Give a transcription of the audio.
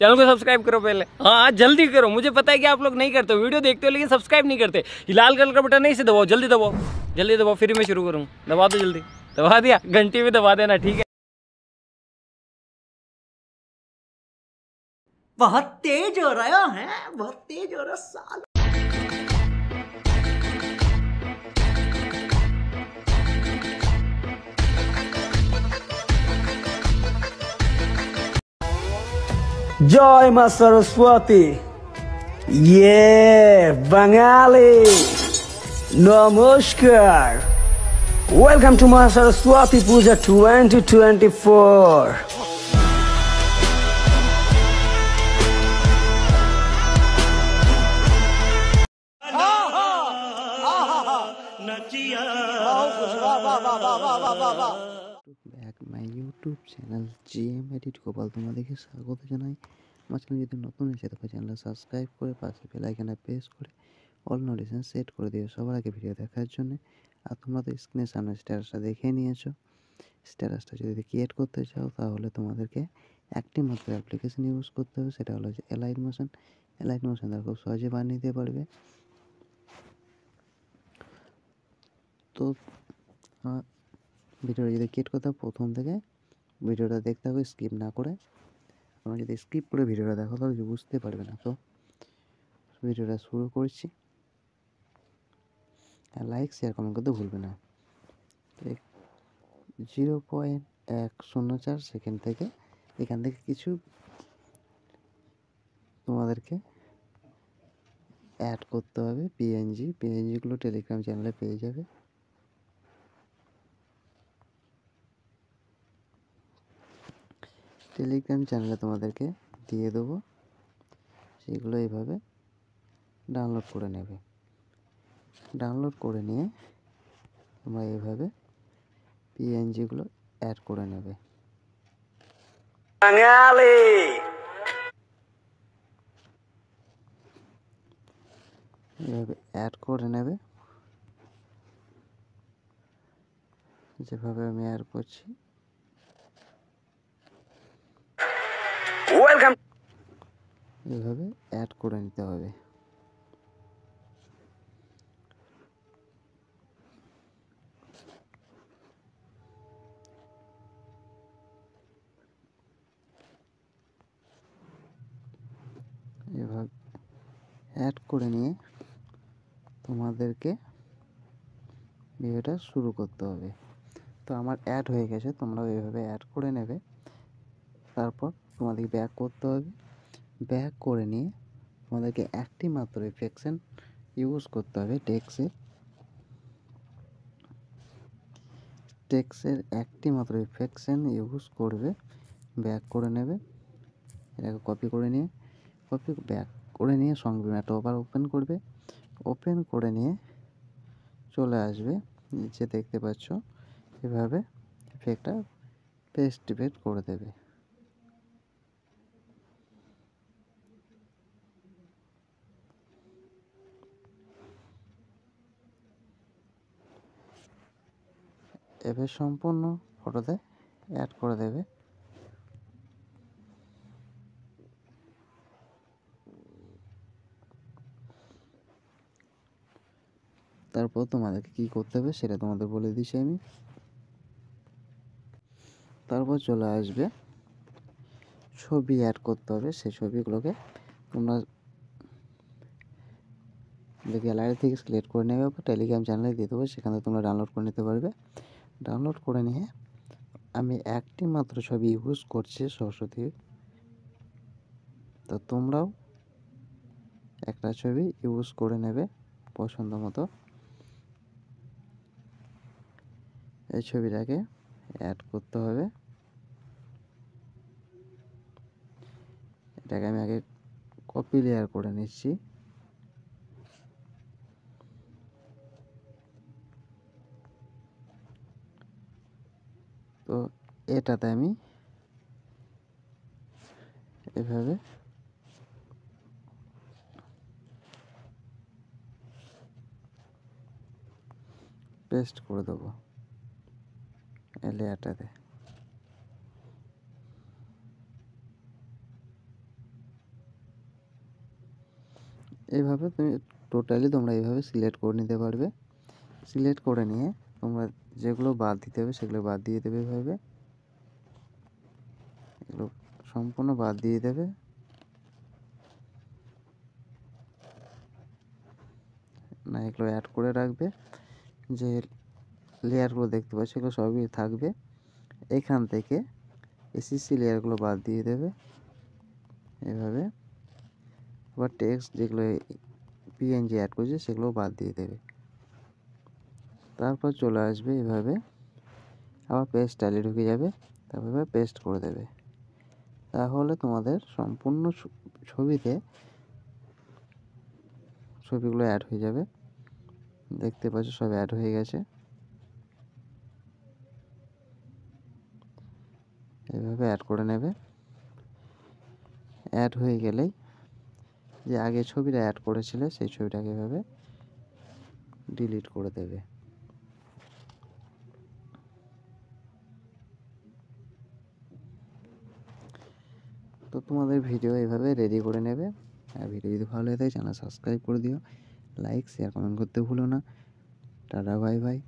Channel को subscribe करो पहले। हाँ जल्दी करो, मुझे पता है कि आप लोग नहीं करते हो, वीडियो देखते हो लेकिन सब्सक्राइब नहीं करते। ये लाल कलर का बटन नहीं से दबाओ, जल्दी दबाओ, जल्दी दबाओ, फिर मैं शुरू करूँ। दबा दो जल्दी, दबा दिया, घंटी में दबा देना, ठीक है। बहुत तेज हो रहा है, बहुत तेज हो रहा साल। जय मां सरस्वती, ये बंगाली नमस्कार। वेलकम टू मां सरस्वती पूजा 2024। Back my YouTube channel GM edit Gopal তোমাদেরকে স্বাগত জানাই। আমার চ্যানেল যদি নতুন এসে থাকে চ্যানেলটা সাবস্ক্রাইব করে পাশে বেল আইকনে প্রেস করে অল নোটিফিকেশন সেট করে দিও সবার আগে ভিডিও দেখার জন্য। আর তোমরা তো স্ক্রিনের সামনে স্ট্যাটাসটা দেখে নিয়েছো। স্ট্যাটাসটা যদি ক্রিয়েট করতে চাও তাহলে তোমাদেরকে একটি মাত্র অ্যাপ্লিকেশন ইউজ করতে হবে, সেটা হলো যে এলাইট মোশন। এলাইট মোশন দ্বারা খুব সহজে বানিয়ে নিতে পারবে। তো ভিডিওটা যদি ক্রিয়েট করতে প্রথম থেকে ভিডিওটা দেখতে হবে, স্কিপ না করে। তোমরা যদি স্কিপ করে ভিডিওটা দেখো তাহলে বুঝতে পারবে না। তো ভিডিওটা শুরু করছি, আর লাইক শেয়ার কমেন্ট করতে ভুলবে না। 0.104 সেকেন্ড থেকে এখান থেকে কিছু তোমাদেরকে অ্যাড করতে হবে। পিএনজিগুলো টেলিগ্রাম চ্যানেলে পেয়ে যাবে। টেলিগ্রাম চ্যানেলে তোমাদেরকে দিয়ে দেবো, সেগুলো এইভাবে ডাউনলোড করে নেবে। ডাউনলোড করে নিয়ে তোমরা এইভাবে পিএনজিগুলো অ্যাড করে নেবে। এইভাবে অ্যাড করে নেবে, যেভাবে আমি অ্যাড করছি। ওয়েলকাম, এইভাবে অ্যাড করে নিতে হবে। এভাবে অ্যাড করে নিয়ে তোমাদেরকে ভিডিওটা শুরু করতে হবে। তো আমার অ্যাড হয়ে গেছে, তোমরাও এইভাবে অ্যাড করে নেবে। তারপর তোমাদেরকে ব্যাক করতে হবে। ব্যাক করে নিয়ে তোমাদেরকে একটি মাত্র ইফেকশন ইউজ করতে হবে। টেক্সের একটি মাত্র ইফেকশন ইউজ করবে। ব্যাক করে নেবে, এটাকে কপি ব্যাক করে নিয়ে সঙ্গে একটা ওপেন করবে। ওপেন করে নিয়ে চলে আসবে, নিচে দেখতে পাচ্ছ এভাবে ইফেক্টটা পেস্ট করে দেবে। এবার সম্পূর্ণ ফটোতে অ্যাড করে দেবে। তারপর তোমাদেরকে কী করতে হবে সেটা তোমাদের বলে দিচ্ছি আমি। তারপর চলে আসবে ছবি অ্যাড করতে হবে। সেই ছবিগুলোকে তোমরা গ্যালারি থেকে সিলেক্ট করে নেবে, টেলিগ্রাম চ্যানেলে দিয়ে দেবো, সেখানে তোমরা ডাউনলোড করে নিতে পারবে। ডাউনলোড করে নিয়ে আমি একটি মাত্র ছবি ইউজ করছি, সরস্বতী। তো তোমরাও একটা ছবি ইউজ করে নেবে পছন্দ মতো। এই ছবিটাকে অ্যাড করতে হবে। এটাকে আমি আগে কপি লেয়ার করে নিচ্ছি। তো এটাতে আমি এভাবে পেস্ট করে দেবো এই লেয়ারটাতে। এইভাবে তুমি টোটালি তোমরা এইভাবে সিলেক্ট করে নিতে পারবে। সিলেক্ট করে নিয়ে তোমরা যেগুলো বাদ দিতে হবে সেগুলো বাদ দিয়ে দেবে। এইভাবে এগুলো সম্পূর্ণ বাদ দিয়ে দেবে। না, এগুলো অ্যাড করে রাখবে। যে লেয়ারগুলো দেখতে পাচ্ছ এগুলো সবই থাকবে। এখান থেকে এসিসি লেয়ারগুলো বাদ দিয়ে দেবে এভাবে। আবার টেক্সট যেগুলো পিএনজি অ্যাড করেছে সেগুলো বাদ দিয়ে দেবে। তারপর চলে আসবে এভাবে, আবার পেস্ট স্টাইলে ঢুকে যাবে, তারপর পেস্ট করে দেবে। তাহলে তোমাদের সম্পূর্ণ ছবিতে ছবিগুলো অ্যাড হয়ে যাবে। দেখতে পাচ্ছ সব অ্যাড হয়ে গেছে। এভাবে অ্যাড করে নেবে। অ্যাড হয়ে গেলেই যে আগে ছবিটা অ্যাড করেছিলে সেই ছবিটাকে এভাবে ডিলিট করে দেবে। তো তোমাদের ভিডিও এভাবে রেডি করে নেবে। আর ভিডিও যদি ভালো লাগে থাকে চ্যানেল সাবস্ক্রাইব করে দিও, লাইক শেয়ার কমেন্ট করতে ভুলো না। Tata bye bye.